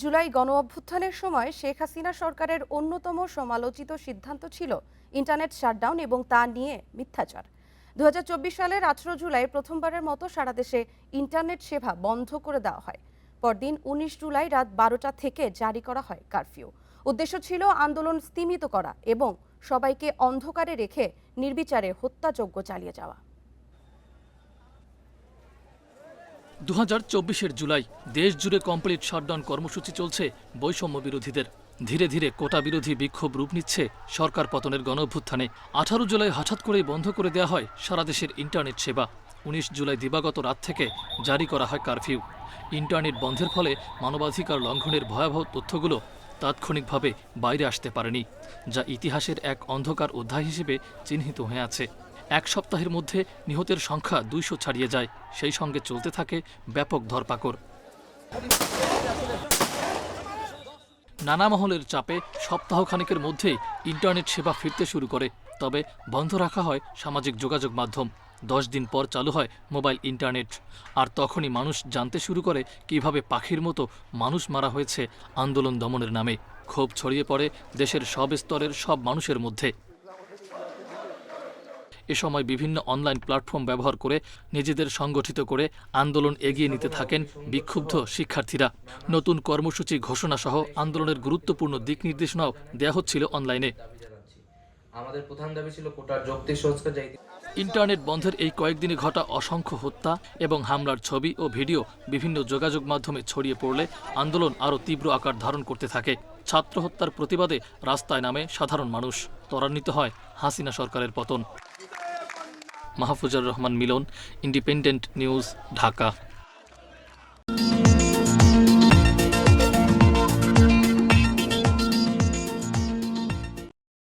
জুলাই গণঅভ্যুত্থানের সময় শেখ হাসিনা সরকারের অন্যতম সমালোচিত সিদ্ধান্ত ছিল ইন্টারনেট শাটডাউন এবং তা নিয়ে মিথ্যাচার। 2024 সালের 18 জুলাই প্রথমবারের মতো সারা দেশে ইন্টারনেট সেবা বন্ধ করে দেওয়া হয়। পরদিন 19 জুলাই রাত 12টা থেকে জারি করা হয় কারফিউ। উদ্দেশ্য ছিল আন্দোলন স্তিমিত করা এবং সবাইকে অন্ধকারে রেখে নির্বিচারে হত্যাযজ্ঞ চালিয়ে যাওয়া। 2024-এর জুলাই দেশ জুড়ে কমপ্লিট শাটডাউন কর্মসূচি চলছে বৈষম্য বিরোধীদের। ধীরে ধীরে কোটা বিরোধী বিক্ষোভ রূপ নিচ্ছে সরকার পতনের গণঅভ্যুত্থানে। 18 জুলাই হঠাৎ করেই বন্ধ করে দেওয়া হয় সারা দেশের ইন্টারনেট সেবা। 19 জুলাই দিবাগত রাত থেকে জারি করা হয় কারফিউ। ইন্টারনেট বন্ধের ফলে মানবাধিকার লঙ্ঘনের ভয়াবহ তথ্যগুলো তাৎক্ষণিকভাবে বাইরে আসতে পারেনি, যা ইতিহাসের এক অন্ধকার অধ্যায় হিসেবে চিহ্নিত হয়ে আছে। এক সপ্তাহের মধ্যে নিহতের সংখ্যা 200 ছাড়িয়ে যায়। সেই সঙ্গে চলতে থাকে ব্যাপক ধরপাকড়। নানা মহলের চাপে সপ্তাহখানেকের মধ্যেই ইন্টারনেট সেবা ফিরতে শুরু করে। তবে বন্ধ রাখা হয় সামাজিক যোগাযোগ মাধ্যম। 10 দিন পর চালু হয় মোবাইল ইন্টারনেট। আর তখনই মানুষ জানতে শুরু করে কিভাবে পাখির মতো মানুষ মারা হয়েছে আন্দোলন দমনের নামে। ক্ষোভ ছড়িয়ে পড়ে দেশের সব স্তরের সব মানুষের মধ্যে। এ সময় বিভিন্ন অনলাইন প্ল্যাটফর্ম ব্যবহার করে নিজেদের সংগঠিত করে আন্দোলন এগিয়ে নিতে থাকেন বিক্ষুব্ধ শিক্ষার্থীরা। নতুন কর্মসূচি ঘোষণা সহ আন্দোলনের গুরুত্বপূর্ণ দিক নির্দেশনাও দেয়া হচ্ছিল অনলাইনে। আমাদের প্রধান দাবি ছিল কোটার যৌক্তিক সংস্কার। ইন্টারনেট বন্ধের এই কয়েকদিনে ঘটা অসংখ্য হত্যা এবং হামলার ছবি ও ভিডিও বিভিন্ন যোগাযোগ মাধ্যমে ছড়িয়ে পড়লে আন্দোলন আরও তীব্র আকার ধারণ করতে থাকে। ছাত্র হত্যার প্রতিবাদে রাস্তায় নামে সাধারণ মানুষ। ত্বরান্বিত হয় হাসিনা সরকারের পতন। মাহফুজুর রহমান মিলন, ইন্ডিপেন্ডেন্ট নিউজ, ঢাকা।